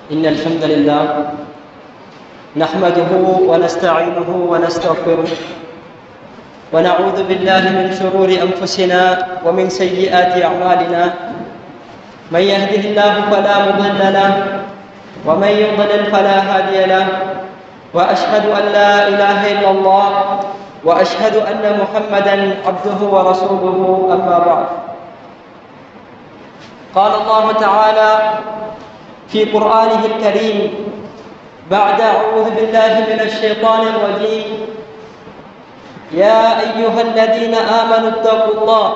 إن الحمد لله نحمده ونستعينه ونستغفره ونعوذ بالله من شرور أنفسنا ومن سيئات أعمالنا. من يهده الله فلا مضل له ومن يضلل فلا هادي له، وأشهد أن لا إله إلا الله وأشهد أن محمدا عبده ورسوله. أما بعد، قال الله تعالى في قرآنه الكريم بعد أعوذ بالله من الشيطان الرجيم: يا أيها الذين آمنوا اتقوا الله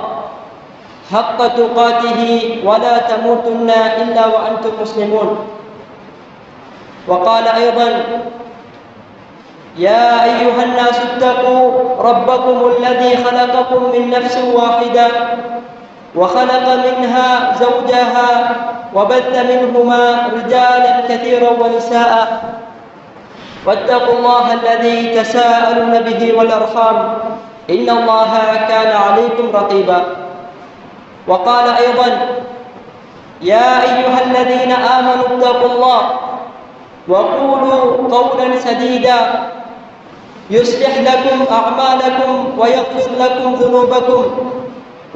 حق تقاته ولا تموتن إلا وأنتم مسلمون. وقال أيضا: يا أيها الناس اتقوا ربكم الذي خلقكم من نفس واحدة وخلق منها زوجها وبث منهما رجالا كثيرا ونساء واتقوا الله الذي تساءلون به والأرحام إن الله كان عليكم رقيبا. وقال أيضا: يا أيها الذين آمنوا اتقوا الله وقولوا قولا سديدا يصلح لكم أعمالكم ويغفر لكم ذنوبكم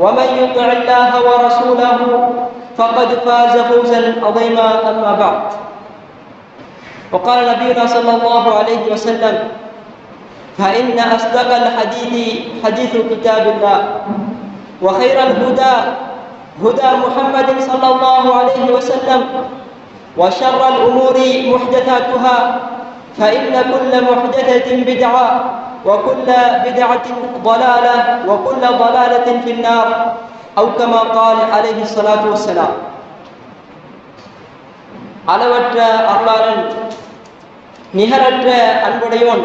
ومن يطع الله ورسوله فقد فاز فوزا عظيما. أما بعد، وقال نبينا صلى الله عليه وسلم: فإن أصدق الحديث حديث كتاب الله وخير الهدى هدى محمد صلى الله عليه وسلم وشر الأمور محدثاتها فإن كل محدثة بدعة وكل بدعة ضلالة وكل ضلالة في النار أو كما قال عليه الصلاة والسلام. அளவற்ற அருளாளன் நிகரற்ற அன்புடையோன்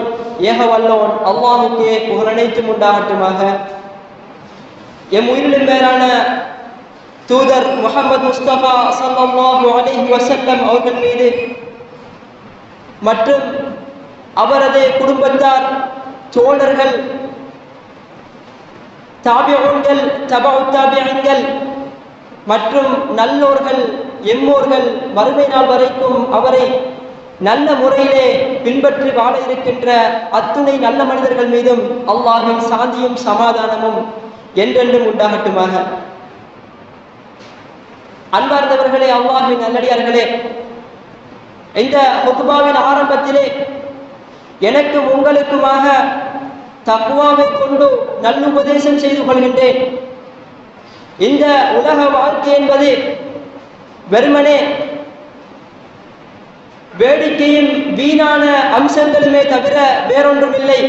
ஏக வல்லோன் அல்லாஹ்வுக்கே புகழனைத்தும் உண்டாகட்டுமாக. எம் உயிரிலும் மேலான தூதர் முஹம்மது முஸ்தபா ஸல்லல்லாஹு அலைஹி வஸல்லம் அவர்கள் மீது மற்றும் அவரது குடும்பத்தார், தோழர்கள், தாபிஊன்கள், தபஉ தாபிஈன்கள் மற்றும் நல்லோர்கள், எம்மோர்கள் மறுமை நாள் வரைக்கும் அவரை நல்ல முறையிலே பின்பற்றி வாழ இருக்கின்ற அத்துணை நல்ல மனிதர்கள் மீதும் அல்லாஹ்வின் சாந்தியும் சமாதானமும் என்றென்றும் உண்டாகட்டுமாக. அன்பார்ந்தவர்களே, அல்லாஹ்வின் நல்லடியார்களே, இந்த ஹுத்பாவின் ஆரம்பத்திலே எனக்கும் உங்களுக்குமாக தக்வாவை கொண்டு நல்லுபதேசம் செய்து கொள்கின்றேன். இந்த உலக வாழ்க்கை என்பது வெறுமனே வேடிக்கையும் வீணான அம்சங்களுமே தவிர வேறொன்றுமில்லை.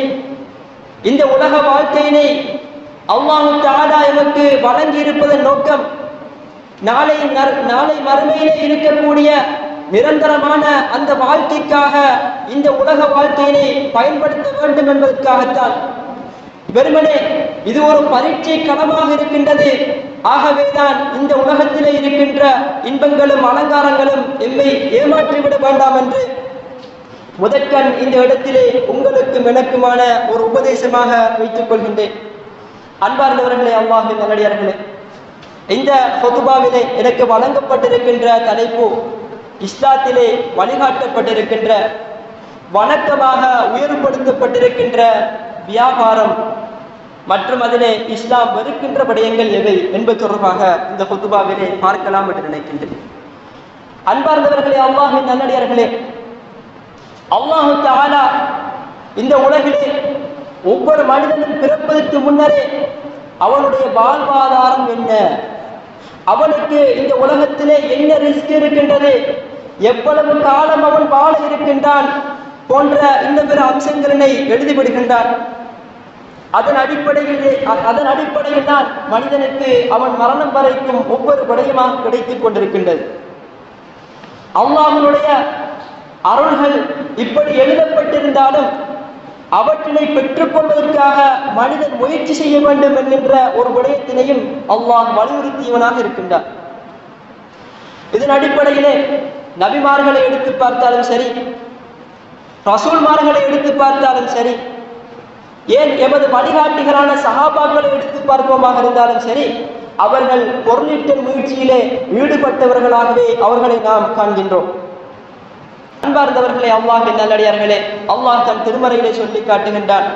இந்த உலக வாழ்க்கையினை அல்லாஹ் தஆலா எமக்கு வழங்கி இருப்பதன் நோக்கம் நாளை மறுமையிலே இருக்கக்கூடிய நிரந்தரமான அந்த வாழ்க்கைக்காக இந்த உலக வாழ்க்கையினை பயன்படுத்த வேண்டும் என்பதற்காகத்தான். வெறுமனே இது ஒரு பரீட்சை களமாக இருக்கின்றது. ஆகவேதான் இந்த உலகத்திலே இருக்கின்ற இன்பங்களும் அலங்காரங்களும் எம்மை ஏமாற்றிவிட வேண்டாம் என்று முதற்கண் இந்த இடத்திலே உங்களுக்கும் எனக்குமான ஒரு உபதேசமாக வைத்துக் கொள்கின்றேன். அன்பார்ந்தவர்களே, அல்லாஹ்வின் நல்லடியார்களே, இந்த ஹுத்பாவிலே எனக்கு வழங்கப்பட்டிருக்கின்ற தலைப்பு இஸ்லாத்திலே வழிகாட்டப்பட்டிருக்கின்ற வணக்கமாக உயர்வுபடுத்தப்பட்டிருக்கின்ற வியாபாரம் மற்றும் அதிலே இஸ்லாம் வெறுக்கின்ற விடயங்கள் எவை என்பது தொடர்பாக இந்த ஹுத்பாவிலே பார்க்கலாம் என்று நினைக்கின்றேன். அன்பார்ந்தவர்களே, அல்லாஹ்வின் நல்லடியார்களே, அல்லாஹ் தஆலா இந்த உலகிலே ஒவ்வொரு மனிதனும் பிறப்பதற்கு முன்னரே அவனுடைய வாழ்வாதாரம் என்ன, அவனுக்கு இந்த உலகத்திலே என்ன ரிஸ்க் இருக்கின்றது, எவ்வளவு காலம் அவன் வாழ இருக்கின்றான் போன்ற இந்த பிற அம்சங்களை எழுதிவிடுகின்றான். அதன் அடிப்படையில் தான் மனிதனுக்கு அவன் மரணம் வரைக்கும் ஒவ்வொரு விடயமாக கிடைத்துக் கொண்டிருக்கின்றது. அல்லாஹ்வுடைய அருள்கள் இப்படி எழுதப்பட்டிருந்தாலும் அவற்றினை பெற்றுக்கொள்வதற்காக மனிதன் முயற்சி செய்ய வேண்டும் என்கின்ற ஒரு விடயத்தினையும் அல்லாஹ் வலியுறுத்தியவனாக இருக்கின்றார். இதன் அடிப்படையிலே நபிமார்களை எடுத்து பார்த்தாலும் சரி, ரசூல்மார்களை எடுத்து பார்த்தாலும் சரி, ஏன் எமது வழிகாட்டிகளான சஹாபாக்களை எடுத்து பார்ப்போமாக இருந்தாலும் சரி, அவர்கள் பொருளீட்டல் முயற்சியிலே ஈடுபட்டவர்களாகவே அவர்களை நாம் காண்கின்றோம். அன்பார்ந்தவர்களே, அல்லாஹ்வின் நல்லடியார்களே, அல்லாஹ் தம் திருமறையிலே சொல்லி காட்டுகின்றான்,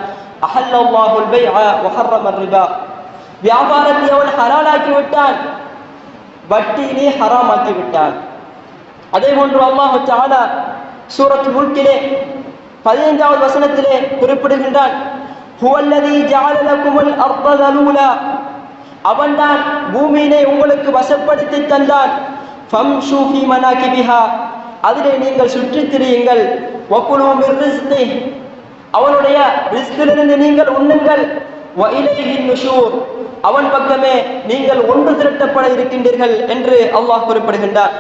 அஹல்லல்லாஹுல் பைஅ வ ஹர்ரமர் ரிபா. வியாபாரத்தை அவன் ஹலாலாக்கி விட்டான், வட்டியிலே ஹராமாக்கி விட்டான். அதே போன்று அல்லாஹ் தஆலா சூரத்துல் முல்கிலே 15வது வசனத்திலே குறிப்பிடுகின்றான், ஹுவல்லதீ ஜஅல லகுமுல் அர்த தலூலா. அவன்தான் பூமியிலே உங்களுக்கு வசப்படுத்தி தந்தான். ஃபம்ஷூ ஃபீ மனாகிபிஹா. அதிலே நீங்கள் சுற்றித் திரியுங்கள். வகுலூ மிர் ரிஸ்கிஹ். அவனுடைய ரிஸ்கிலிருந்து நீங்கள் உண்ணுங்கள். வ இலைஹி நுஷூர். அவன் பக்கமே நீங்கள் ஒன்று திரட்டப்பட இருக்கின்றீர்கள் என்று அல்லாஹ் குறிப்பிடுகின்றார்.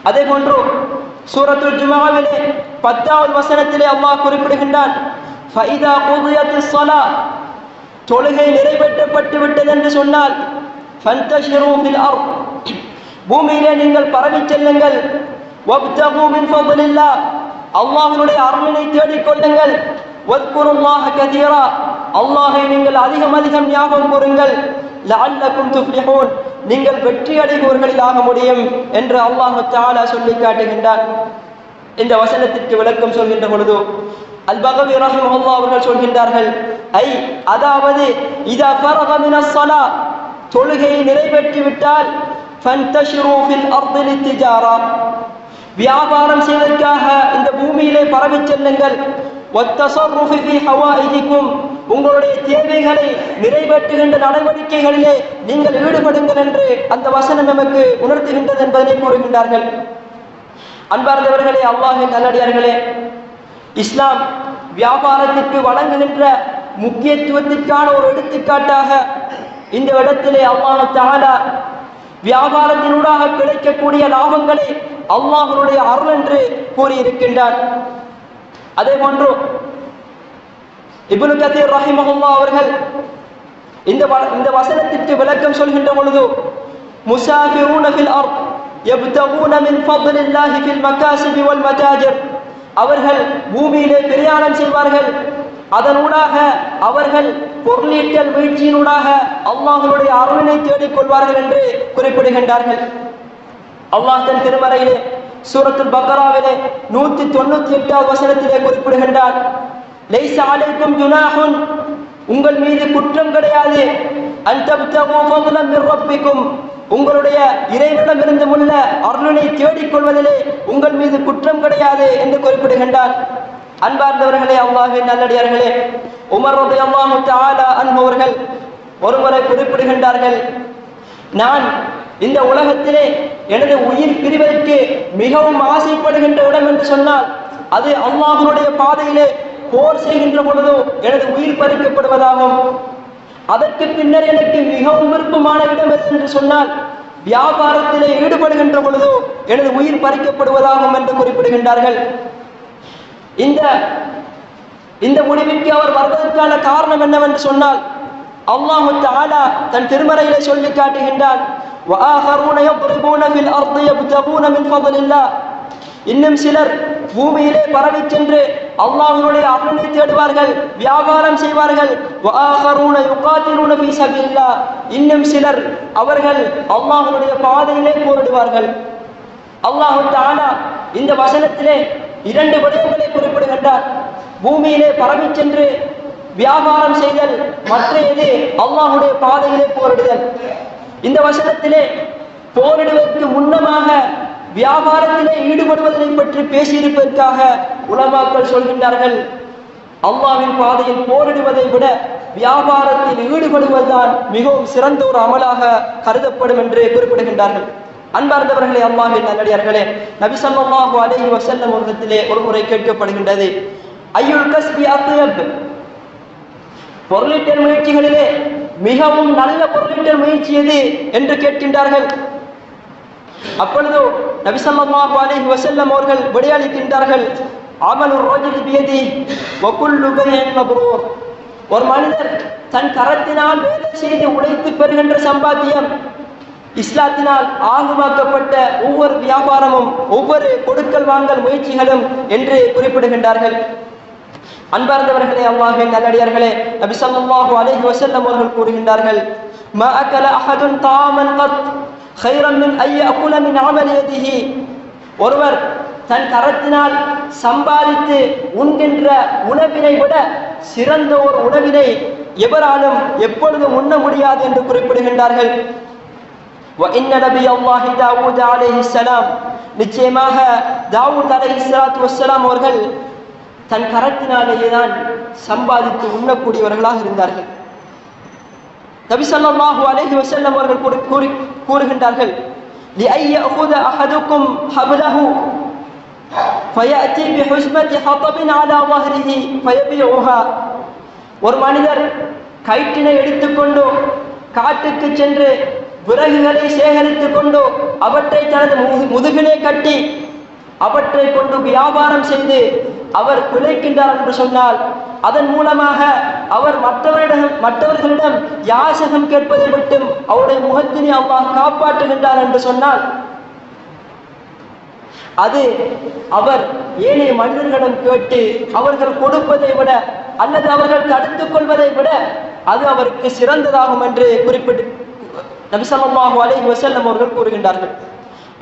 அதே போன்று சூரத்துல் ஜும்ஆவிலே 10வது வசனத்திலே அல்லாஹ் குறிப்பிடுகின்றான், ஃபைதா குதியத்திஸ் ஸலா. தொழுகை நிறைவேற்றப்பட்டு விட்டது என்று சொன்னால், ஃபன்தஷிரு ஃபில் அர்த். பூமியிலே நீங்கள் பரவிச் செல்லுங்கள். வப்தகு மின் ஃபضலில்லாஹ். அல்லாஹ்வுடைய அருளை தேடிக் கொள்ளுங்கள். வத்குருல்லாஹ கதீரா. அல்லாஹை நீங்கள் அதிகம் அதிகம் ஞாபகம் கூறுங்கள். லஅல்லகும் துஃப்லிஹூன். நீங்கள் வெற்றி அடைபவர்களில் ஆக முடியும் என்று அல்லாஹ் தஆலா சொல்லி காட்டுகின்றான். இந்த வசனத்திற்கு விளக்கம் சொல்கின்ற பொழுது அல் பகவி ரஹிமஹுல்லாஹ் அவர்கள் சொல்கின்றார்கள், அதாவது இதா ஃபரக மினஸ் ஸலா. தொழுகையை நிறைவேற்றி விட்டால் ஃபன்தஷிரு ஃபில் அர்தி லித்திஜாரா. வியாபாரம் செய்வதற்காக இந்த பூமியிலே பரவிச் செல்லுங்கள். வத்தஸர்ருஃபி ஃபீ ஹவாயிஜிக்கும். உங்களுடைய தேவைகளை நிறைவேற்றுகின்ற நடவடிக்கைகளிலே நீங்கள் ஈடுபடுங்கள் என்று அந்த வசனம் நமக்கு உணர்த்துகின்றது என்பதனை கூறுகின்றார்கள். அன்பார்ந்தவர்களே, அல்லாஹ்வின் நல்லடியார்களே, இஸ்லாம் வியாபாரத்திற்கு வழங்குகின்ற முக்கியத்துவத்திற்கான ஒரு எடுத்துக்காட்டாக இந்த இடத்திலே அல்லாஹ் தஆலா வியாபாரத்தினூடாக கிடைக்கக்கூடிய லாபங்களை அல்லாஹ்வுடைய அருள் என்று கூறியிருக்கின்றார். அதே போன்று இப்னு கதீர் ரஹிமஹுல்லாஹ் அவர்கள் இந்த வசனத்திற்கு விளக்கம் சொல்கின்ற பொழுது, முஸாஃபிரூன ஃபில் அர்த் யப்தகூன மின் ஃபضலில்லாஹி ஃபில் மகாசிபி வல் மதாஜிர். அவர்கள் பூமியிலே பிரயாணம் செய்வார்கள். அதனூடாக அவர்கள் பொருளீட்டல் முயற்சியினூடாக அல்லாஹ்வுடைய அருளை தேடிக் கொள்வார்கள் என்று குறிப்பிடுகின்றார்கள். அல்லாஹ் தன் திருமறையிலே சூரத்துல் பக்ராவிலே 198வது வசனத்திலே குறிப்பிடுகின்றார், லைஸ அலைக்கும் ஜுனாஹுன். உங்கள் மீது குற்றம் கிடையாது. அன் தப்தகு ஃபضலன் மின் ரப்பிக்கும். உங்களுடைய இறைவனிடமிருந்து உள்ள அருளை தேடிக் கொள்வதிலே உங்கள் மீது குற்றம் கிடையாது என்று குறிப்பிடுகின்றார். அன்பார்ந்தவர்களே, அல்லாஹ்வின் நல்லடியார்களே, உமர் ரலியல்லாஹு தஆலா அன்ஹு அவர்கள் ஒருமுறை குறிப்பிடுகின்றார்கள், நான் இந்த உலகத்திலே எனது உயிர் பிரிவதற்கு மிகவும் ஆசைப்படுகின்ற இடம் என்று சொன்னால் அது அல்லாஹ்வுடைய பாதையிலே போர் செய்கின்ற பொழுது எனது உயிர் பறிக்கப்படுவதாகும். அதற்கு பின்னர் எனக்கு மிகவும் விருப்பமான இடம் என்று சொன்னால் வியாபாரத்திலே ஈடுபடுகின்ற பொழுது எனது உயிர் பறிக்கப்படுவதாகும் என்று குறிப்பிடுகின்றார்கள். இந்த முடிவிற்கு அவர் வருவதற்கான காரணம் என்னவென்று சொன்னால், அல்லாஹ் தஆலா தன் திருமறையிலே சொல்லி காட்டுகின்றான், வஆஹரூன யضربون في الارض يبتغون من فضل الله. இன்னும் சிலர் பூமியிலே பரவி சென்று அல்லாஹ்வுடைய அருளை தேடுவார்கள், வியாபாரம் செய்வார்கள். வஆஹரூன யுகாத்திலூன ஃபீ சபீலில்லாஹ். இன்னும் சிலர் அவர்கள் அல்லாஹ்வுடைய பாதையிலே போரிடுவார்கள். அல்லாஹ் தஆலா இந்த வசனத்திலே 2 விடயங்களை குறிப்பிடுகின்றார். பூமியிலே பரவி சென்று வியாபாரம் செய்தல், மற்றது அல்லாஹ்வுடைய பாதையிலே போரிடுதல். இந்த வசனத்திலே போரிடுவதற்கு முன்னமாக வியாபாரத்திலே ஈடுபடுவதை பற்றி பேசியிருப்பதற்காக உலமாக்கள் சொல்கின்றார்கள், அல்லாஹ்வின் பாதையில் போரிடுவதை விட வியாபாரத்தில் ஈடுபடுவதுதான் மிகவும் சிறந்த ஒரு அமலாக கருதப்படும் என்று குறிப்பிடுகின்றார்கள். அன்பார்ந்தவர்களே, அல்லாஹ்வின் நல்லடியார்களே, நபி ஸல்லல்லாஹு அலைஹி வஸல்லம் அவர்களிடத்திலே ஒரு முறை கேட்கப்படுகின்றது, ஐயுல் கஸ்பி அத்யப். பொருளீட்டல் முயற்சிகளிலே மிகவும் நல்ல பொருளீட்டல் முயற்சி எது என்று கேட்கின்றார்கள். அப்பொழுது நபி ஸல்லல்லாஹு அலைஹி வஸல்லம் அவர்கள் விடையளிக்கின்றார்கள், அமலுர் ரஜுலி பியதி வ குல்லு பைஇன் மப்ரூர். ஒரு மனிதர் தன் கரத்தினால் வேலை செய்து உழைத்து பெறுகின்ற சம்பாத்தியம், இஸ்லாத்தினால் ஆகுமாக்கப்பட்ட ஒவ்வொரு வியாபாரமும் ஒவ்வொரு கொடுக்கல் வாங்கல் முயற்சிகளும் என்று குறிப்பிடுகின்றார்கள். அன்பார்ந்தவர்களே, அல்லாஹ்வின் நல்லடியார்களே, நபி ஸல்லல்லாஹு அலைஹி வஸல்லம் அவர்கள் கூறுகின்றார்கள், மா அகல அஹதுன் தாமன் கத் கைரன் மின் ஐ அகுல மின் அமலி யதிஹி. ஒருவர் தன் கரத்தினால் சம்பாதித்து உண்கின்ற உணவினை விட சிறந்த ஒரு உணவினை எவராலும் எப்பொழுதும் உண்ண முடியாது என்று குறிப்பிடுகின்றார்கள். நிச்சயமாக தாவூத் அலைஹிஸ்ஸலாத்து வஸ்ஸலாம் அவர்கள் தன் கரத்தினாலேயே தான் சம்பாதித்து உண்ணக்கூடியவர்களாக இருந்தார்கள். நபி ஸல்லல்லாஹு அலைஹி வஸல்லம் அவர்கள் கூறுகின்றார்கள், لِأَيَّأْخُذَ أَحَدُكُمْ حَبْلَهُ فَيَأْتِي بِحُزْمَةِ حَطَبٍ عَلَى ظَهْرِهِ فَيَبِيعُهَا. ஒரு மனிதர் கயிற்றினை எடுத்துக்கொண்டு காட்டுக்கு சென்று விறகுகளை சேகரித்துக் கொண்டு அவற்றை தனது முதுகிலே கட்டி அவற்றை கொண்டு வியாபாரம் செய்து அவர் பிழைக்கின்றார் என்று சொன்னால், அதன் மூலமாக அவர் மற்றவர்களிடம் யாசகம் கேட்பதை விட்டும் அவருடைய முகத்தினை அல்லாஹ் காப்பாற்றுகின்றார் என்று சொன்னால், அது அவர் ஏனைய மனிதர்களிடம் கேட்டு அவர்கள் கொடுப்பதை விட அல்லது அவர்கள் தடுத்துக் கொள்வதை விட அது அவருக்கு சிறந்ததாகும் என்று குறிப்பிட்டு நபி ஸல்லல்லாஹு அலைஹி வஸல்லம் அவர்கள் கூறுகின்றார்கள்.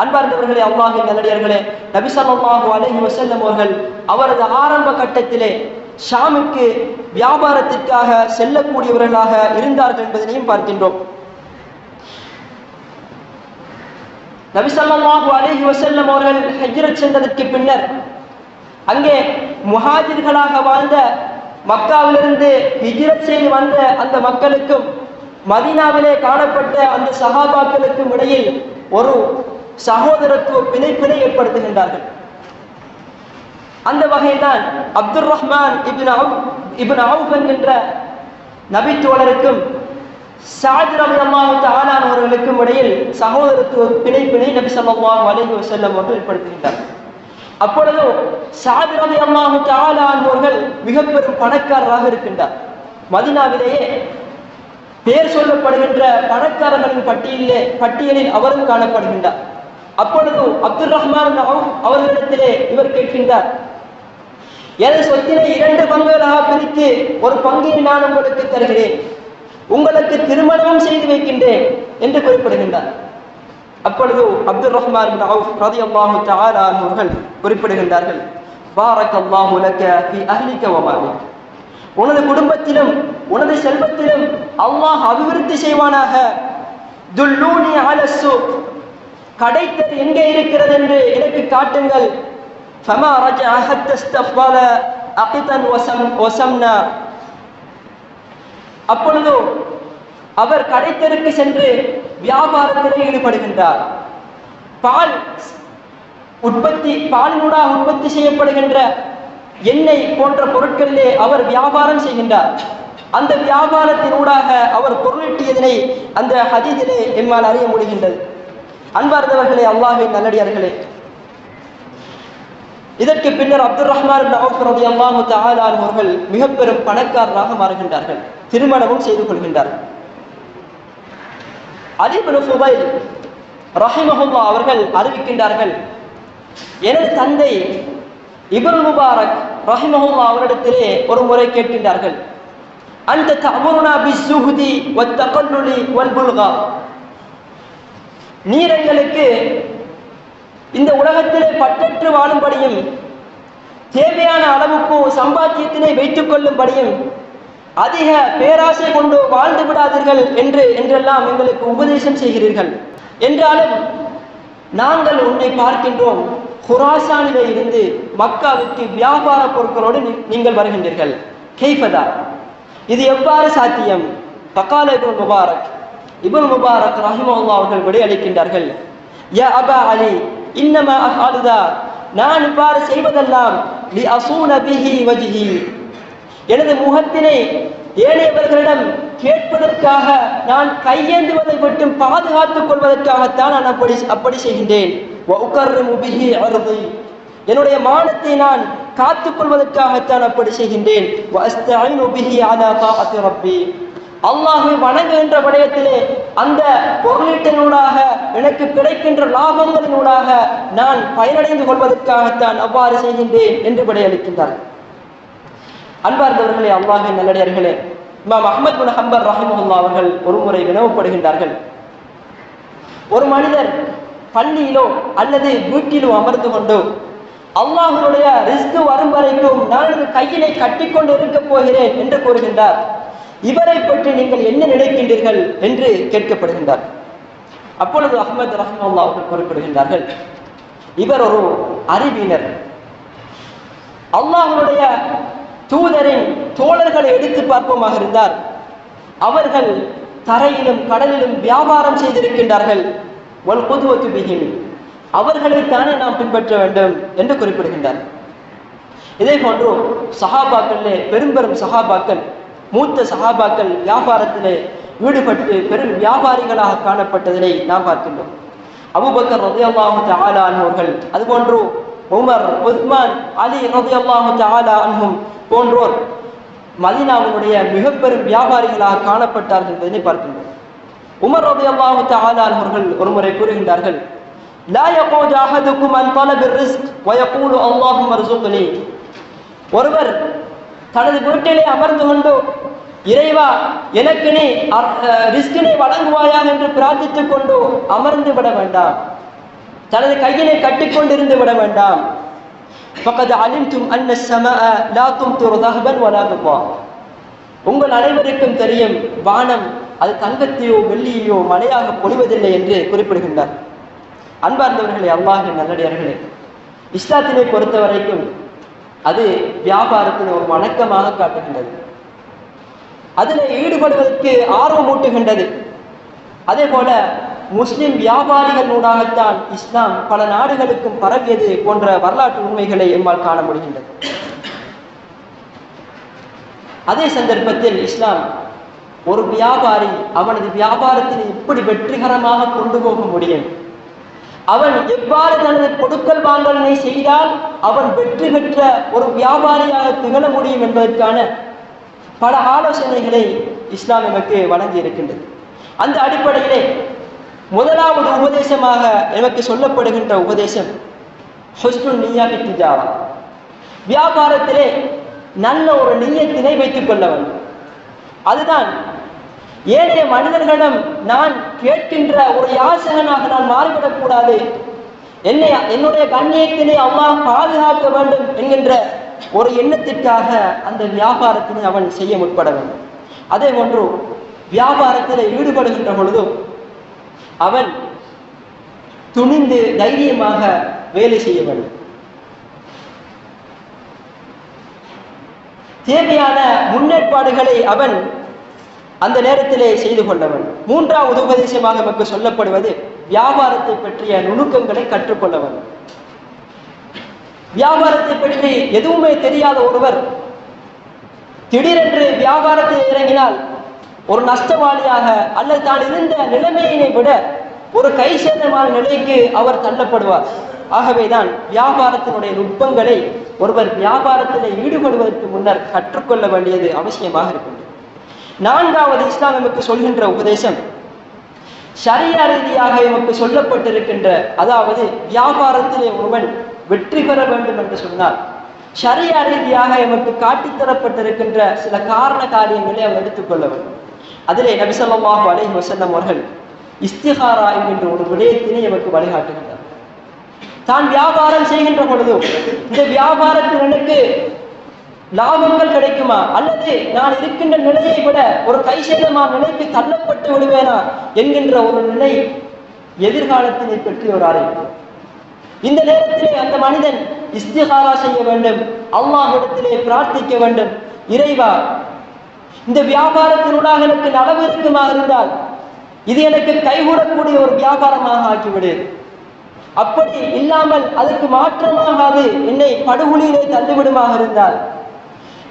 அன்பார்ந்தவர்களே, அல்லாஹ்வின் நல்லடியார்களே, நபி ஸல்லல்லாஹு அலைஹி வஸல்லம் அவர்கள் அவரது ஆரம்ப கட்டத்திலே ஷாமுக்கு வியாபாரத்திற்காக செல்லக்கூடியவர்களாக இருந்தார்கள் என்பதனையும் பார்க்கின்றோம். நபி ஸல்லல்லாஹு அலைஹி வஸல்லம் அவர்கள் ஹஜ்ரத் சென்றதற்கு பின்னர் அங்கே முஹாஜிர்களாக வாழ்ந்த மக்காவிலிருந்து ஹிஜ்ரத் செய்து வந்த அந்த மக்களுக்கும் மதீனாவிலே காணப்பட்ட அந்த சஹாபாக்களுக்கும் இடையில் ஒரு சகோதரத்துவ பிணைப்பினை ஏற்படுத்துகின்றார்கள். அந்த வகையில்தான் அப்துர் ரஹ்மான் இப்னு அவுஃப் என்கின்ற நபி தோழருக்கும் ஸஅத் ரலியல்லாஹு தஆலா அவர்களுக்கும் இடையில் சகோதரத்துவ பிணைப்பினை நபி ஸல்லல்லாஹு அலைஹி வஸல்லம் அவர்கள் ஏற்படுத்துகின்றார்கள். அப்பொழுது ஸஅத் ரலியல்லாஹு தஆலா அவர்கள் மிக பெரும் பணக்காரராக இருக்கின்றார். மதீனாவிலேயே பேர் சொல்லப்படுகின்ற பணக்காரர்களின் பட்டியலில் அவரும் காணப்படுகின்றார். அப்பொழுது அப்துர் ரஹ்மான் அவர்களிடத்திலே இவர் கேட்கின்றார், எனது சொத்தினை 2 பங்குகளாக பிரித்து ஒரு பங்கை நான் உங்களுக்கு தருகிறேன், உங்களுக்கு திருமணம் செய்து வைக்கின்றேன் என்று குறிப்பிடுகின்றார். அப்பொழுது அப்துர் ரஹ்மான் ரலியல்லாஹு தஆலா அவர்கள் குறிப்பிடுகின்றார்கள், பாரக்கல்லாஹு லக ஃபீ அஹ்லிக வ மாலிக, உனது குடும்பத்திலும் உனது செல்வத்திலும் அல்லாஹ் அபிவிருத்தி செய்வானாக. துல்லூனி அலா ஸூக், கடைத்தெரு எங்கே இருக்கிறது என்று எனக்கு காட்டுங்கள். ஃபமா ரஜஅ ஹத்தா இஸ்தஃபல அகிதன் வஸம்னா, அப்பொழுது அவர் கடைத்தெருக்கு சென்று வியாபாரத்திலே ஈடுபடுகின்றார். பாலினூடாக உற்பத்தி செய்யப்படுகின்ற எண்ணெய் போன்ற பொருட்களிலே அவர் வியாபாரம் செய்கின்றார். அந்த வியாபாரத்தினூடாக அவர் பொருளீட்டியதனை அந்த ஹதீஸிலே எம்மால் அறிய முடிகின்றது. அன்பார்ந்தவர்களே, அல்லாஹ்வின் நல்லடியார்களே, இதற்கு பின்னர் அப்துர் ரஹ்மான் ரலியல்லாஹு தஆலா அவர்கள் மிக பெரும் பணக்காரராக மாறுகின்றார்கள். திருமணமும் செய்து கொள்கின்றார்கள். அலி இப்னு ஃபுதைல் ரஹிமஹுல்லாஹ் அவர்கள் அறிவிக்கின்றார்கள், எனது தந்தை இப்னு முபாரக் ரஹிமஹுல்லாஹ் அவரிடத்திலே ஒரு முறை கேட்கின்றார்கள், அந்த தஅமுருனா பிஸ்ஸுஹ்தி வத்தகல்லுலி வல்புல்கா, நீரங்களுக்கு இந்த உலகத்திலே பற்றற்று வாழும்படியும் தேவையான அளவுக்கு சம்பாத்தியத்தினை வைத்துக் கொள்ளும்படியும் அதிக பேராசை கொண்டு வாழ்ந்து விடாதீர்கள் என்றெல்லாம் எங்களுக்கு உபதேசம் செய்கிறீர்கள். என்றாலும் நாங்கள் உன்னை பார்க்கின்றோம், குராசானிலே இருந்து மக்காவுக்கு வியாபார பொருட்களோடு நீங்கள் வருகின்றீர்கள். கைஃபதா, இது எவ்வாறு சாத்தியம்? ஃபகால இப்னு முபாரக் ரஹிமஹுல்லாஹ் அவர்கள் விடை அளிக்கின்றார்கள், யா அபா அலி இன்னமா அஃஅலுதா, நான் இவ்வாறு செய்வதெல்லாம் லி அஸூன பிஹி வஜ்ஹி, எனது முகத்தினை ஏனையவர்களிடம் கேட்பதற்காக நான் கையேந்துவதை விட்டு பாதுகாத்துக் கொள்வதற்காகத்தான் நான் அப்படி செய்கின்றேன். என்னுடைய மானத்தை நான் காத்துக் கொள்வதற்காகத்தான் அப்படி செய்கின்றேன். அல்லாஹ்வை வணங்குகின்ற விடயத்திலே அந்த பொருளீட்டினூடாக எனக்கு கிடைக்கின்ற லாபங்களினூடாக நான் பயனடைந்து கொள்வதற்காகத்தான் அவ்வாறு செய்கின்றேன் என்று விடையளிக்கின்றார். அன்பார்ந்தவர்களே, அல்லாஹ்வின் நல்லடியார்களே, இமாம் அஹ்மத் பின் ஹம்பல் ரஹிமஹுல்லாஹ் அவர்கள் ஒரு முறை வினவப்படுகின்றார்கள், ஒரு மனிதர் பள்ளியிலோ அல்லது வீட்டிலோ அமர்ந்து கொண்டு அல்லாஹ்வுடைய ரிஸ்க் வரும் வரைக்கும் நான் எனது கையினை கட்டிக்கொண்டு இருக்க போகிறேன் என்று கூறுகின்றார். இவரை பற்றி நீங்கள் என்ன நினைக்கின்றீர்கள் என்று கேட்கப்படுகின்றார். அப்பொழுது அஹ்மத் ரஹ்மத்துல்லாஹி அவர்கள் குறிப்பிடுகின்றார்கள், இவர் ஒரு அறிவினர். அல்லாஹ்வுடைய தூதரின் தோழர்களை எடுத்து பார்ப்போமாக இருந்தார், அவர்கள் தரையிலும் கடலிலும் வியாபாரம் செய்திருக்கின்றார்கள். வல் குதுவத்து பிஹிம், அவர்களைத்தானே நாம் பின்பற்ற வேண்டும் என்று குறிப்பிடுகின்றார். இதே போன்று சஹாபாக்களிலே பெரும் சஹாபாக்கள், மூத்த சஹாபாக்கள் வியாபாரத்திலே ஈடுபட்டு பெரும் வியாபாரிகளாக காணப்பட்டதை நாம் பார்க்கின்றோம். அபூபக்கர் ரலியல்லாஹு தஆலா அன்ஹு அவர்கள், அதுபோன்று உமர், உஸ்மான், அலி ரலியல்லாஹு தஆலா அன்ஹும் போன்றோர் மதீனாவினுடைய மிக பெரும் வியாபாரிகளாக காணப்பட்டார்கள் என்பதை பார்க்கின்றோம். உமர் ரலியல்லாஹு தஆலா அன்ஹு அவர்கள் ஒருமுறை கூறுகின்றார்கள், லா யகூது அஹதுக்கும் அன் தலபிர் ரிஸ்க் வ யகூலு அல்லாஹும்ம ர்ஸுக்னி. ஒருவர் தனது வீட்டிலே அமர்ந்து கொண்டு, இறைவா எனக்கு நீ ரிஸ்கினை வழங்குவாயாக என்று பிரார்த்தித்துக் கொண்டு அமர்ந்து விட வேண்டாம், தனது கையினை கட்டிக்கொண்டிருந்து விட வேண்டாம். فقد علمتم ان السماء لا تمطر ذهبا ولا فضة. உங்கள் அனைவருக்கும் தெரியும், வானம் அது தங்கத்தையோ வெள்ளியையோ மழையாக பொழிவதில்லை என்று குறிப்பிடுகின்றார். அன்பார்ந்தவர்களே, அல்லாஹ்வின் நல்லடியார்களே, இஸ்லாத்தினை பொறுத்த வரைக்கும் அது வியாபாரத்தின் ஒரு வணக்கமாக காட்டுகின்றது. அதில் ஈடுபடுவதற்கு ஆர்வமூட்டுகின்றது. அதே போல முஸ்லிம் வியாபாரிகள் ஊடாகத்தான் இஸ்லாம் பல நாடுகளுக்கும் பரவியது போன்ற வரலாற்று உண்மைகளை எம்மால் காண முடிகின்றது. அதே சந்தர்ப்பத்தில் இஸ்லாம் ஒரு வியாபாரி அவனது வியாபாரத்தினை எப்படி வெற்றிகரமாக கொண்டு போக முடியும், அவன் எவ்வாறு தனது கொடுக்கல் வாங்கலை செய்தால் அவன் வெற்றி பெற்ற ஒரு வியாபாரியாக திகழ முடியும் என்பதற்கான பல ஆலோசனைகளை இஸ்லாம் நமக்கு வழங்கி இருக்கின்றது. அந்த அடிப்படையிலே முதலாவது உபதேசமாக எனக்கு சொல்லப்படுகின்ற உபதேசம் ஹுஸ்னுன் நிய்யா ஃபி திஜாரா. வியாபாரத்திலே நல்ல ஒரு நிய்யத்தினை வைத்துக் கொள்ள வேண்டும். அதுதான் ஏனைய மனிதர்களிடம் நான் கேட்கின்ற ஒரு யாசகனாக நான் மாறிவிடக்கூடாது, என்னுடைய கண்ணியத்தினை அல்லாஹ் பாதுகாக்க வேண்டும் என்கின்ற ஒரு எண்ணத்திற்காக அந்த வியாபாரத்தினை அவன் செய்ய முற்பட வேண்டும். அதே போன்று வியாபாரத்தில் ஈடுபடுகின்ற பொழுதும் அவன் துணிந்து தைரியமாக வேலை செய்ய வேண்டும். தேவையான முன்னேற்பாடுகளை அவன் அந்த நேரத்திலே செய்து கொள்ள வேண்டும். மூன்றாவது உபதேசமாக நமக்கு சொல்லப்படுவது வியாபாரத்தை பற்றிய நுணுக்கங்களை கற்றுக்கொள்ள வேண்டும். வியாபாரத்தை பற்றி எதுவுமே தெரியாத ஒருவர் திடீரென்று வியாபாரத்தில் இறங்கினால் ஒரு நஷ்டவாளியாக அல்லது தான் இருந்த நிலைமையினை விட ஒரு கை சேதமான நிலைக்கு அவர் தள்ளப்படுவார். ஆகவேதான் வியாபாரத்தினுடைய நுட்பங்களை ஒருவர் வியாபாரத்தில் ஈடுபடுவதற்கு முன்னர் கற்றுக்கொள்ள வேண்டியது அவசியமாக இருக்கின்றது. நான்காவது இஸ்லாம் நமக்கு சொல்கின்ற உபதேசம் ஷரியா ரீதியாக நமக்கு சொல்லப்பட்டிருக்கின்ற, அதாவது வியாபாரத்திலே ஒருவன் வெற்றி பெற வேண்டும் என்று சொன்னால் ஷரியா ரீதியாக நமக்கு காட்டித்தரப்பட்டிருக்கின்ற சில காரண காரியங்களை அவர் எடுத்துக்கொள்ள வேண்டும். அதிலே நபி ஸல்லல்லாஹு அலைஹி வஸல்லம் அவர்கள் இஸ்திகாரா என்கின்ற ஒரு விடயத்தினை நமக்கு வழிகாட்டுகின்றார். தான் வியாபாரம் செய்கின்ற பொழுதும் இந்த வியாபாரத்தில் எனக்கு லாபங்கள் கிடைக்குமா, அல்லது நான் இருக்கின்ற நிலையை விட ஒரு கை சேதமான நிலைக்கு தள்ளப்பட்டு விடுவேனா என்கின்ற ஒரு நிலை எதிர்காலத்தினை பற்றி ஒரு அறிவு. இந்த நேரத்திலே அந்த மனிதன் இஸ்திகாரா செய்ய வேண்டும், அல்லாஹ்விடத்திலே பிரார்த்திக்க வேண்டும், இறைவா இந்த வியாபாரத்தினூடாக எனக்கு நலவு இருக்குமாக இருந்தால் இது எனக்கு கைகூடக்கூடிய ஒரு வியாபாரமாக ஆக்கிவிடு, அப்படி இல்லாமல் அதற்கு மாற்றமாக அது என்னை படுகொலியிலே தள்ளிவிடுமாக இருந்தால்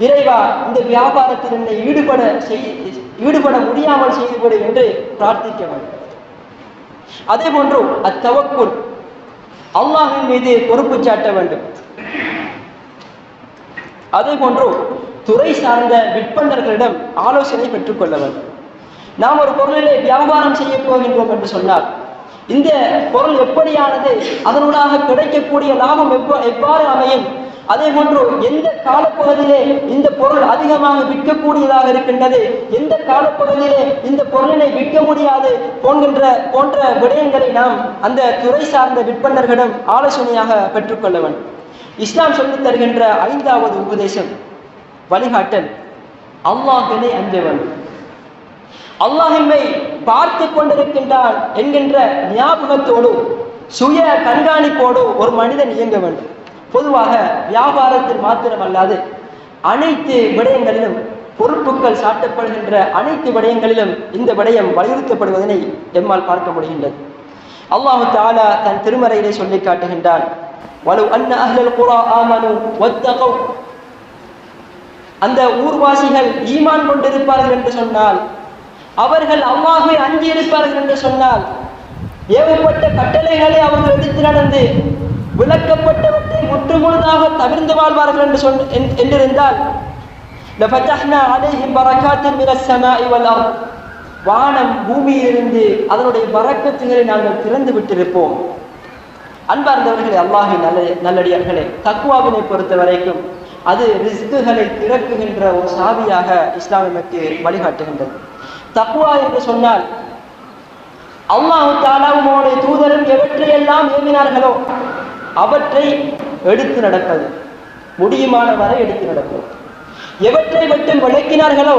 இறைவா இந்த வியாபாரத்தில் என்னை ஈடுபட முடியாமல் செய்துவிடு என்று பிரார்த்திக்க வேண்டும். அதே போன்று அத்தவக்குல், அல்லாஹ்வின் மீது பொறுப்பு சாட்ட வேண்டும். அதே போன்று துறை சார்ந்த விற்பனர்களிடம் ஆலோசனை பெற்றுக்கொள்ள வேண்டும். நாம் ஒரு பொருளிலே வியாபாரம் செய்ய போகின்றோம் என்று சொன்னால் இந்த பொருள் எப்படியானது, அதனூடாக கிடைக்கக்கூடிய லாபம் எவ்வாறு அமையும், அதே போன்று எந்த காலப்பகுதியிலே இந்த பொருள் அதிகமாக விற்கக்கூடியதாக இருக்கின்றது, எந்த காலப்பகுதியிலே இந்த பொருளினை விற்க முடியாது போன்ற விடயங்களை நாம் அந்த துறை சார்ந்த விற்பனர்களிடம் ஆலோசனையாக பெற்றுக்கொள்ள வேண்டும். இஸ்லாம் சொல்லித் தருகின்ற 5வது உபதேசம் வழிகாட்டல், அல்லாஹ்வை அஞ்ச வேண்டும். அல்லாஹ் நம்மை பார்த்து கொண்டிருக்கின்றான் என்கின்ற ஞாபகத்தோடு, சுய கண்காணிப்போடு ஒரு மனிதன் இயங்க வேண்டும். பொதுவாக வியாபாரத்தில் மாத்திரமல்லாது அனைத்து விடயங்களிலும், பொறுப்புகள் சாட்டப்படுகின்ற அனைத்து விடயங்களிலும் இந்த விடயம் வலியுறுத்தப்படுவதனை எம்மால் பார்க்க முடிகின்றது. அல்லாஹு தஆலா தன் திருமறையிலே சொல்லி காட்டுகின்றான், வலு அன்ன அஹ்லல் குரா ஆமனு வத்தகௌ, அந்த ஊர்வாசிகள் ஈமான் கொண்டிருப்பார்கள் என்று சொன்னால், அவர்கள் அல்லாஹ்வை அஞ்சி இருப்பார்கள் என்று சொன்னால், ஏவப்பட்ட கட்டளைகளை அவர்கள் எடுத்து நடந்து விளக்கப்பட்டவற்றை முற்றுமுழுதாக தவிர்ந்து வாழ்வார்கள் என்று என்றிருந்தால், லஃபதஹ்னா அலைஹிம் பரகாத்தின் மினஸ் ஸமாஇ வல் அர்த், வானம் பூமியிலிருந்து அதனுடைய பரக்கத்துகளை நாங்கள் திறந்து விட்டிருப்போம். அன்பார்ந்தவர்களே, அல்லாஹ்வின் நல்லடியார்களே, தக்வாவினை பொறுத்த வரைக்கும் அது ரிஸ்குகளை திறக்குகின்ற ஒரு சாவியாக இஸ்லாம் நமக்கு வழிகாட்டுகின்றது. தக்வா என்று சொன்னால் அல்லாஹ் தஆலாவும் அவருடைய தூதரும் எவற்றையெல்லாம் ஏவினார்களோ அவற்றை எடுத்து நடப்பது, முடியுமான வரை எடுத்து நடப்பது. எவற்றை மட்டும் விளக்கினார்களோ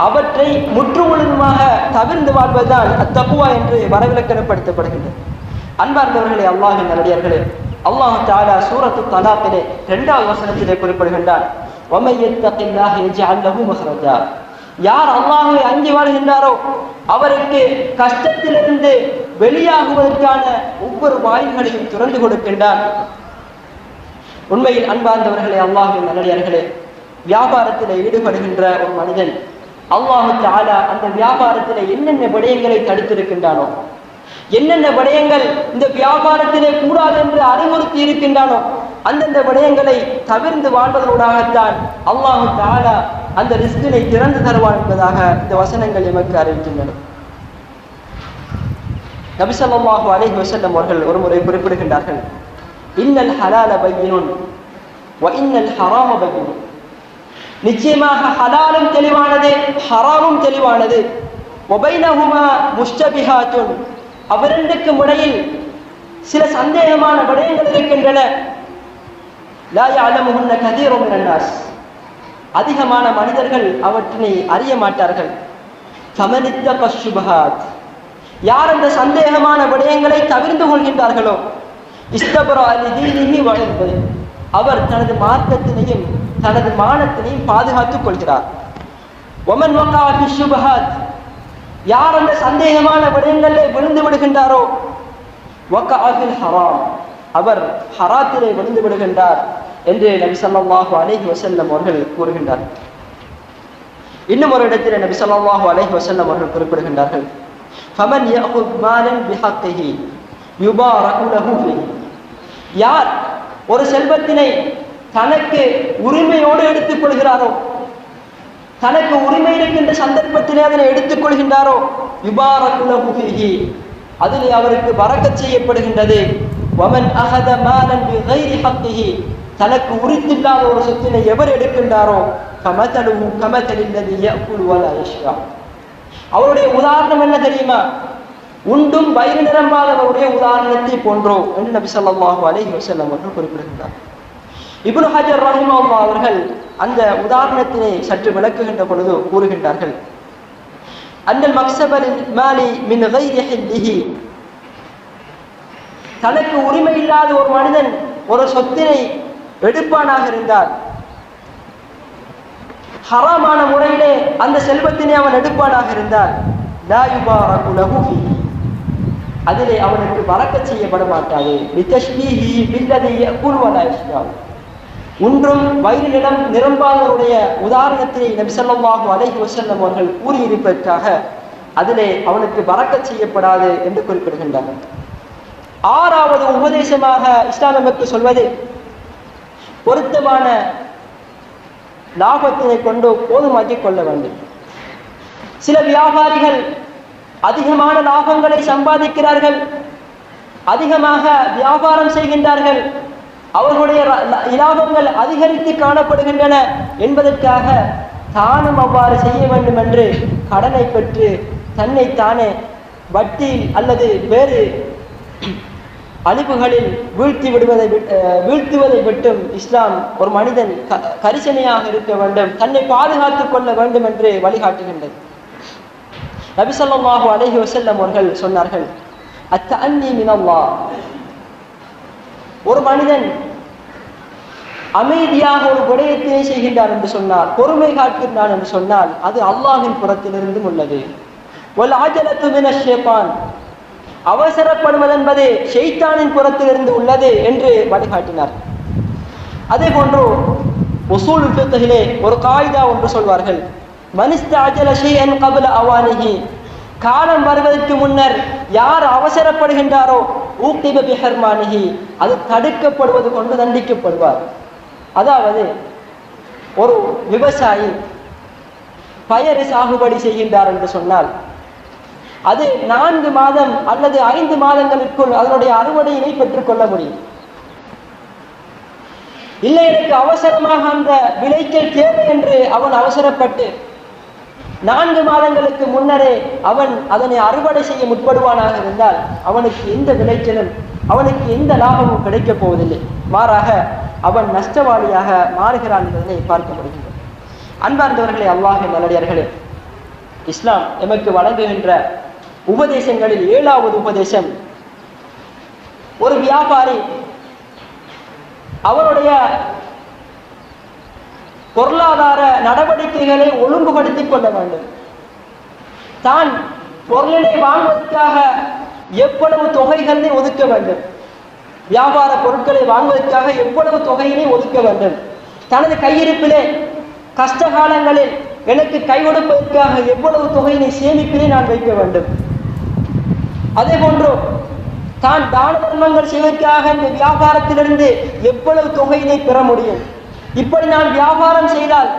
அவற்றை முற்றுமுழுதுமாக தவிர்ந்து வாழ்வதுதான் அத்தக்வா என்று வரவிலக்கணப்படுத்தப்படுகின்றது. அன்பார்ந்தவர்களே, அல்லாஹ்வின் நல்லடியார்களே, அல்லாஹ் தஆலா சூரத்து தலாக்கிலே 2வது வசனத்திலே குறிப்பிடுகின்றார், வமை யத்தகில்லாஹ யஜ்அல் லஹு மஹ்ரஜா, யார் அல்லாஹ்வை அஞ்சி வாழ்கின்றாரோ அவருக்கு கஷ்டத்திலிருந்து வெளியாகுவதற்கான ஒவ்வொரு வாயில்களையும் திறந்து கொடுக்கின்றார். உண்மையில் அன்பார்ந்தவர்களே, அல்லாஹ்வின் நல்லடியார்களே, வியாபாரத்தில் ஈடுபடுகின்ற ஒரு மனிதன் அல்லாஹ் தஆலா அந்த வியாபாரத்தில் என்னென்ன விடயங்களை தடுத்திருக்கின்றானோ, என்னென்ன விடயங்கள் இந்த வியாபாரத்திலே கூடாது என்று அறிவுறுத்தி இருக்கின்றானோ அந்தந்த விடயங்களை தவிர்ந்து வாழ்வதனூடாகத்தான் அல்லாஹ் தஆலா அந்த ரிஸ்கினை திறந்து தருவான் என்பதாக இந்த வசனங்கள் எமக்கு அறிவிக்கின்றன. நபி ஸல்லல்லாஹு அலைஹி வஸல்லம் அவர்கள் ஒரு முறை குறிப்பிடுகின்றார்கள், இன்னல் ஹலால பையினுன் வ இன்னல் ஹராம பையினுன், நிச்சயமாக ஹலாலும் தெளிவானது, ஹராமும் தெளிவானது. வபைனஹுமா முஷ்தபிஹாத்துன், அவரிரண்டுக்கும் இடையில் சில சந்தேகமான விடயங்கள் இருக்கின்றன. லா யஅலமுஹுன்ன கதீரும் மினன் நாஸ், அதிகமான மனிதர்கள் அவற்றினை அறிய மாட்டார்கள். ஃபமனித்தக ஷுபஹாத், யார் அந்த சந்தேகமான விடயங்களை தவிர்ந்து கொள்கின்றார்களோ, இஸ்தபரா லிதீனிஹி வ இர்திஹி, அவர் தனது மார்க்கத்தினையும் தனது மானத்தினையும் பாதுகாத்துக் கொள்கிறார். வமன் வகா ஃபி ஷுபஹாத், யார் அந்த சந்தேகமான விடயங்களிலே விழுந்து விடுகின்றாரோ, வகா ஃபில் ஹராம், அவர் ஹராத்திலே விழுந்து விடுகின்றார் என்று நபி ஸல்லல்லாஹு அலைஹி வஸல்லம் அவர்கள் கூறுகின்றார். இன்னும் ஒரு இடத்தில் நபி ஸல்லல்லாஹு அலைஹி வஸல்லம் அவர்கள் குறிப்பிடுகின்றார்கள், ஃபமன் யஅகுத் மாலன் பிஹக்கிஹி யுபாரகு லஹு ஃபீஹி, யார் ஒரு செல்வத்தினை தனக்கு உரிமையோடு எடுத்துக் கொள்கிறாரோ, தனக்கு உரிமை இருக்கின்ற சந்தர்ப்பத்திலே அதனை எடுத்துக் கொள்கின்றாரோ, யுபாரகு லஹு ஃபீஹி, அதிலே அவருக்கு பரக்கத் செய்யப்படுகின்றது. வமன் அஹத மாலன் பிகைரி ஹக்கிஹி, தனக்கு உரித்தில்லாத ஒரு சொத்தினை எவர் எடுக்கின்றாரோ, ஃபமதலுஹு கமதலில்லதி யஅகுலு வலா யஷ்பா, அவருடைய உதாரணம் என்ன தெரியுமா, உண்டும் வயிறு நிரம்பாதவருடைய உதாரணத்தை போன்றோ என்று நபி ஸல்லல்லாஹு அலைஹி வஸல்லம் அவர்கள் குறிப்பிடுகின்றார். இப்னு ஹஜர் ரஹிமஹுல்லாஹ் அவர்கள் அந்த உதாரணத்தினை சற்று விளக்குகின்ற பொழுது கூறுகின்றார்கள், அன்னல் மக்ஸபல் மாலி மின் கைரி ஹில்லிஹி, தனக்கு உரிமை இல்லாத ஒரு மனிதன் ஒரு சொத்தினை எடுப்பானாக இருந்தால், ஹராமான முறையிலே அந்த செல்வத்தினை அவன் எடுப்பானாக இருந்தால், லா யுபாரகு லஹு ஃபீஹி, அதிலே அவனுக்கு பரக்கத் செய்யப்பட மாட்டாது. லிதஷ்பீஹி பில்லதி யஅகுலு வலா யஷ்பா, ஒன்றும் வயிறு நிரம்பாதவருடைய உதாரணத்தை நபி ஸல்லல்லாஹு அலைஹி வஸல்லம் அவர்கள் கூறியிருப்பதற்காக அதிலே அவனுக்கு பரக்கத் செய்யப்படாது என்று குறிப்பிடுகின்றார்கள். 6வது உபதேசமாக இஸ்லாம் நமக்கு சொல்வது, பொருத்தமான லாபத்தினை கொண்டு போதுமாக்கிக் கொள்ள வேண்டும். சில வியாபாரிகள் அதிகமான லாபங்களை சம்பாதிக்கிறார்கள், அதிகமாக வியாபாரம் செய்கின்றார்கள், அவர்களுடைய இலாபங்கள் அதிகரித்து காணப்படுகின்றன என்பதற்காக தானும் அவ்வாறு செய்ய வேண்டும் என்று கடனை பெற்று தன்னை தானே வட்டி அல்லது வேறு அழிவுகளில் வீழ்த்துவதை விட்டும் இஸ்லாம் ஒரு மனிதன் கரிசனையாக இருக்க வேண்டும், தன்னை பாதுகாத்துக் கொள்ள வேண்டும் என்று வழிகாட்டுகின்றது. நபி ஸல்லல்லாஹு அலைஹி வஸல்லம் அவர்கள் சொன்னார்கள், அத்தஅன்னி மினல்லாஹ், ஒரு மனிதன் அமைதியாக ஒரு விடயத்தை செய்கின்றார் என்று சொன்னால், பொறுமை காட்டுகின்றான் என்று சொன்னால், அது அல்லாஹ்வின் புறத்திலிருந்தும் உள்ளது. வல் அஜலத்து மினஷ் ஷைத்தான், அவசரப்படுவது என்பது ஷைத்தானின் புறத்திலிருந்து உள்ளது என்று வழிகாட்டினார். அதே போன்று உசூல் ஃபிக்ஹிலே ஒரு காயிதா ஒன்று சொல்வார்கள், மனிஸ்தஅஜல ஷைஅன் கப்ல அவானிஹி, காலம் வருவதற்கு முன்னர் யார் அவசரப்படுகின்றாரோ ஊக்திப பிஹர்மானிஹி, அது தடுக்கப்படுவது கொண்டு தண்டிக்கப்படுவார். அதாவது ஒரு விவசாயி பயறு சாகுபடி செய்கின்றார் என்று சொன்னால், அது 4 மாதம் அல்லது 5 மாதங்களுக்குள் அதனுடைய அறுவடையினை பெற்றுக்கொள்ள முடியும். இல்லை, எனக்கு அவசரமாக அந்த விளைச்சல் தேவை என்று அவன் அவசரப்பட்டு 4 மாதங்களுக்கு முன்னரே அவன் அதனை அறுவடை செய்ய முற்படுவானாக இருந்தால் அவனுக்கு எந்த விளைச்சலும், அவனுக்கு எந்த லாபமும் கிடைக்கப் போவதில்லை. மாறாக அவன் நஷ்டவாளியாக மாறுகிறான் என்பதனை பார்க்க முடிகின்றது. அன்பார்ந்தவர்களே, அல்லாஹ்வின் நல்லடியார்களே, இஸ்லாம் எமக்கு வழங்குகின்ற உபதேசங்களில் 7வது உபதேசம், ஒரு வியாபாரி அவருடைய பொருளாதார நடவடிக்கைகளை ஒழுங்குபடுத்திக் கொள்ள வேண்டும். தான் பொருளினை வாங்குவதற்காக எவ்வளவு தொகைகளை ஒதுக்க வேண்டும், வியாபார பொருட்களை வாங்குவதற்காக எவ்வளவு தொகையினை ஒதுக்க வேண்டும், தனது கையிருப்பிலே கஷ்ட காலங்களில் எனக்கு கை கொடுப்பதற்காக எவ்வளவு தொகையினை சேமிப்பினை நான் வைக்க வேண்டும். அதே போன்று தான் தான தர்மங்கள் செய்வதற்காக இந்த வியாபாரத்திலிருந்து எவ்வளவு தொகையினை பெற முடியும், இப்படி நான் வியாபாரம் செய்தால்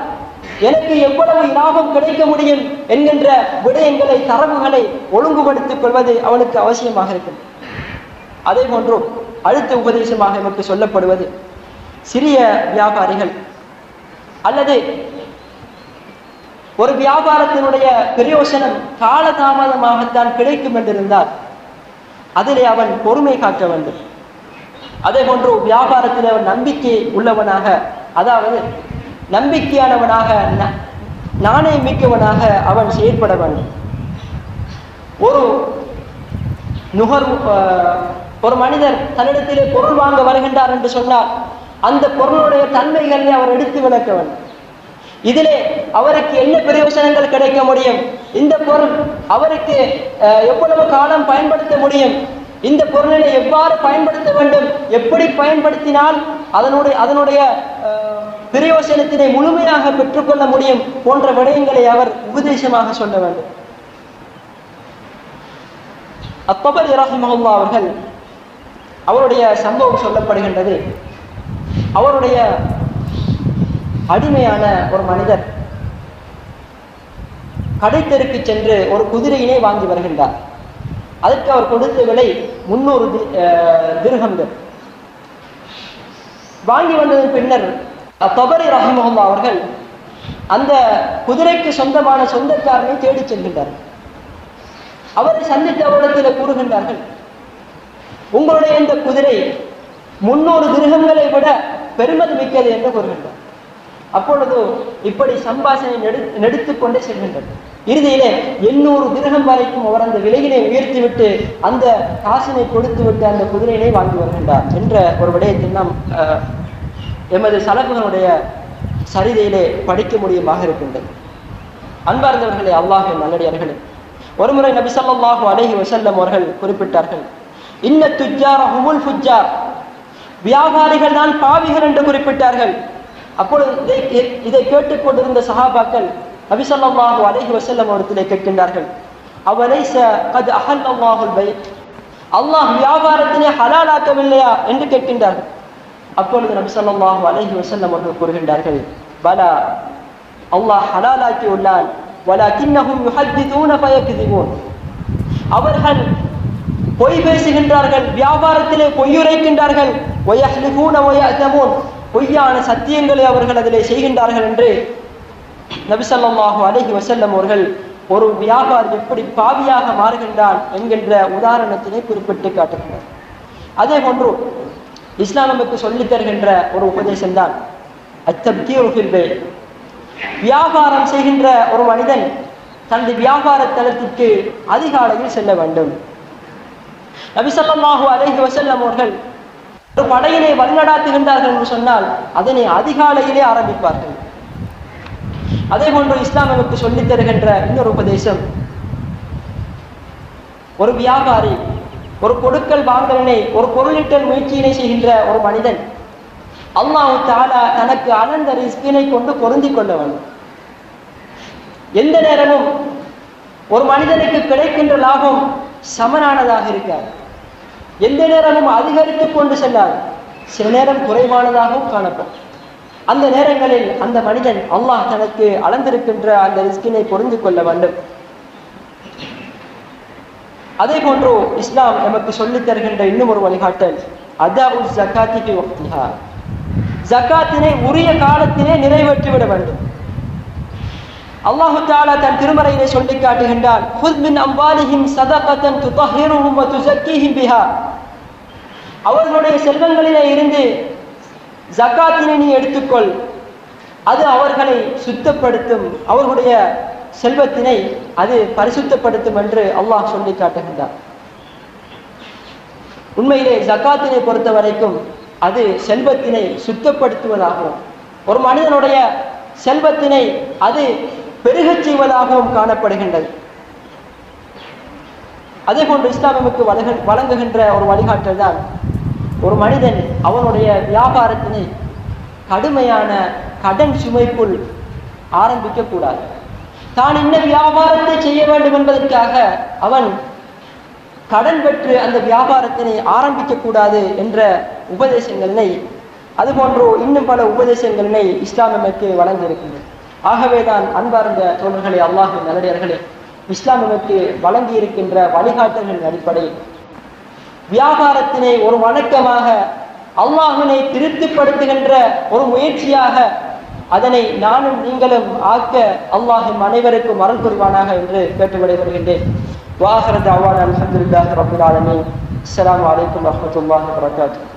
எனக்கு எவ்வளவு லாபம் கிடைக்க முடியும் என்கின்ற விடயங்களை, தரவுகளை ஒழுங்குபடுத்திக் கொள்வது அவனுக்கு அவசியமாக இருக்கும். அதே போன்று அடுத்த உபதேசமாக நமக்கு சொல்லப்படுவது, சிறிய வியாபாரிகள் அல்லது ஒரு வியாபாரத்தினுடைய பிரயோசனம் காலதாமதமாகத்தான் கிடைக்கும் என்றிருந்தால் அதிலே அவன் பொறுமை காட்ட வேண்டும். அதே போன்று வியாபாரத்தில் அவன் நம்பிக்கை உள்ளவனாக, அதாவது நம்பிக்கையானவனாக, நாணயம் மிக்கவனாக அவன் செயற்பட வேண்டும். ஒரு மனிதர் தன்னிடத்திலே பொருள் வாங்க வருகின்றார் என்று சொன்னால் அந்த பொருளுடைய தன்மைகளை அவர் எடுத்து விளக்க வேண்டும். இதிலே அவருக்கு என்ன பிரயோசனங்கள் கிடைக்க முடியும், இந்த பொருள் அவருக்கு எவ்வளவு காலம் பயன்படுத்த முடியும், இந்த பொருளினை எவ்வாறு பயன்படுத்த வேண்டும், எப்படி பயன்படுத்தினால் அதனுடைய பிரயோசனத்தினை முழுமையாக பெற்றுக்கொள்ள முடியும் போன்ற விடயங்களை அவர் உபதேசமாக சொல்ல வேண்டும். அத்தபரி ரஹிமஹுல்லாஹ் அவர்கள், அவருடைய சம்பவம் சொல்லப்படுகின்றது. அவருடைய அடிமையான ஒரு மனிதர் கடைத்தெருக்கு சென்று ஒரு குதிரையினை வாங்கி வருகின்றார். அதற்கு அவர் கொடுத்த விலை 300 திர்ஹம்கள். வாங்கி வந்ததன் பின்னர் தபரி ரஹிமஹுல்லாஹ் அவர்கள் அந்த குதிரைக்கு சொந்தமான சொந்தக்காரனை தேடி செல்கின்றார்கள். அவரை சந்தித்த அவரிடத்தில் கூறுகின்றார்கள், உங்களுடைய இந்த குதிரை 300 திர்ஹம்களை விட பெருமதி மிக்கது என்று கூறுகின்றார். அப்பொழுது இப்படி சம்பாஷணை நெடுத்துக் கொண்டே செல்கின்றது. இறுதியிலே 800 திர்ஹம் வரைக்கும் அவர் அந்த விலையினை உயர்த்திவிட்டு அந்த காசினை கொடுத்து விட்டு அந்த குதிரையினை வாங்கி வருகின்றார் என்ற ஒரு விடயத்தை நாம் எமது சலப்புகளுடைய சரிதையிலே படிக்க முடியுமாக இருக்கின்றது. அன்பார்ந்தவர்களே, அல்லாஹ்வின் நல்லடியார்களே, ஒருமுறை நபி ஸல்லல்லாஹு அலைஹி வஸல்லம் அவர்கள் குறிப்பிட்டார்கள், இன்ன துஜ்ஜார ஹுமுல் ஃபுஜ்ஜார், வியாபாரிகள் தான் பாவிகள் என்று குறிப்பிட்டார்கள். அப்பொழுது இதை கேட்டுக்கொண்டிருந்த சஹாபாக்கள் நபி ஸல்லல்லாஹு அலைஹி வஸல்லம் அவர்களிடத்திலே கேட்கின்றார்கள், அவலைஸ கத் அஹல்லல்லாஹுல் பை, அல்லாஹ் வியாபாரத்தினை ஹலாலாக்கவில்லையா என்று கேட்கின்றார்கள். அப்பொழுது நபி ஸல்லல்லாஹு அலைஹி வஸல்லம் அவர்கள் கூறுகின்றார்கள், பலா, அல்லாஹ் ஹலாலாக்கி உள்ளான், வலக்கின்னஹும் யுஹத்திதூன ஃபயக்திபூன், அவர்கள் பொய் பேசுகின்றார்கள், வியாபாரத்திலே பொய்யுரைக்கின்றார்கள், வயஹ்லிஃபூன வயஅதமூன், பொய்யான சத்தியங்களை அவர்கள் அதிலே செய்கின்றார்கள் என்று நபி ஸல்லல்லாஹு அலைஹி வஸல்லம் அவர்கள் ஒரு வியாபாரி எப்படி பாவியாக மாறுகின்றான் என்கின்ற உதாரணத்தினை குறிப்பிட்டு காட்டுகின்றனர். அதே போன்று இஸ்லாம் நமக்கு சொல்லித் தருகின்ற ஒரு உபதேசம் தான் அத்தப்கீரு ஃபில் பை'. வியாபாரம் செய்கின்ற ஒரு மனிதன் தனது வியாபார தளத்திற்கு அதிகாலையில் செல்ல வேண்டும். நபி ஸல்லல்லாஹு அலைஹி வஸல்லம் அவர்கள் ஒரு படையினை வழிநடாத்துகின்றார்கள் என்று சொன்னால் அதனை அதிகாலையிலே ஆரம்பிப்பார்கள். அதே போன்று இஸ்லாம் நமக்கு சொல்லித் தருகின்ற இன்னொரு உபதேசம், ஒரு வியாபாரி ஒரு கொடுக்கல் வாங்கலினை ஒரு பொருளீட்டல் முயற்சியினை செய்கின்ற ஒரு மனிதன் அல்லாஹ் தஆலா தனக்கு அளந்த ரிஸ்கினை கொண்டு பொருந்திக் கொள்ள வேண்டும். எந்த நேரமும் ஒரு மனிதனுக்கு கிடைக்கின்ற லாபம் சமனானதாக இருக்காது. எந்த நேரமும் அதிகரித்துக் கொண்டு செல்லாது. சில நேரம் குறைவானதாகவும் காணப்படும். அந்த நேரங்களில் அந்த மனிதன் அல்லாஹ் தனக்கு அளந்திருக்கின்ற அந்த ரிஸ்கினை பொருந்திக் கொள்ள வேண்டும். அதே போன்று இஸ்லாம் நமக்கு சொல்லித் தருகின்ற இன்னும் ஒரு வழிகாட்டல் அதாஉ ஸகாத்தி ஃபி வக்திஹா. ஜகாத்தினை உரிய காலத்திலே நிறைவேற்றிவிட வேண்டும். அல்லாஹ் தஆலா தன் திருமறையிலே சொல்லி காட்டுகின்றான், "குத் மின் அம்வாலிஹிம் ஸதகத்தன் துதஹிருஹும் வ துஸக்கீஹிம் பிஹா." அவர்களுடைய செல்வங்களிலே இருந்து ஜகாத்தினை நீ எடுத்துக்கொள், அது அவர்களை சுத்தப்படுத்தும், அவர்களுடைய செல்வத்தினை அது பரிசுத்தப்படுத்தும் என்று அல்லாஹ் சொல்லி காட்டுகின்றார். உண்மையிலே ஜகாத்தினை பொறுத்த வரைக்கும் அது செல்வத்தினை சுத்தப்படுத்துவதாகவும் ஒரு மனிதனுடைய செல்வத்தினை அது பெருகச் செய்வதாகவும் காணப்படுகின்றது. அதே போன்று இஸ்லாம் நமக்கு வழங்குகின்ற ஒரு வழிகாட்டல் தான், ஒரு மனிதன் அவனுடைய வியாபாரத்தினை கடுமையான கடன் சுமைக்குள் ஆரம்பிக்க கூடாது. தான் என்ன வியாபாரத்தை செய்ய வேண்டும் என்பதற்காக அவன் கடன் பெற்று அந்த வியாபாரத்தினை ஆரம்பிக்க கூடாது என்ற உபதேசங்களினை, அதுபோன்று இன்னும் பல உபதேசங்களினை இஸ்லாம் நமக்கு வழங்கியிருக்கின்றது. ஆகவேதான் அன்பார்ந்த தோழர்களே, அல்லாஹ்வின் நல்லடியார்களே, இஸ்லாம் நமக்கு வழங்கி இருக்கின்ற வழிகாட்டல்களின் அடிப்படையில் வியாபாரத்தினை ஒரு வணக்கமாக அல்லாஹ்வினை திருப்திப்படுத்துகின்ற ஒரு முயற்சியாக அதனை நானும் நீங்களும் ஆக்க அல்லாஹ் அனைவருக்கும் அருள் புரிவானாக என்று கேட்டு விடைபெறுகின்றேன். வாஹிரு தஅவானா அல்ஹம்துலில்லாஹி ரப்பில் ஆலமீன். அஸ்ஸலாமு அலைக்கும் வரஹ்மத்துல்லாஹி வபரகாத்துஹு.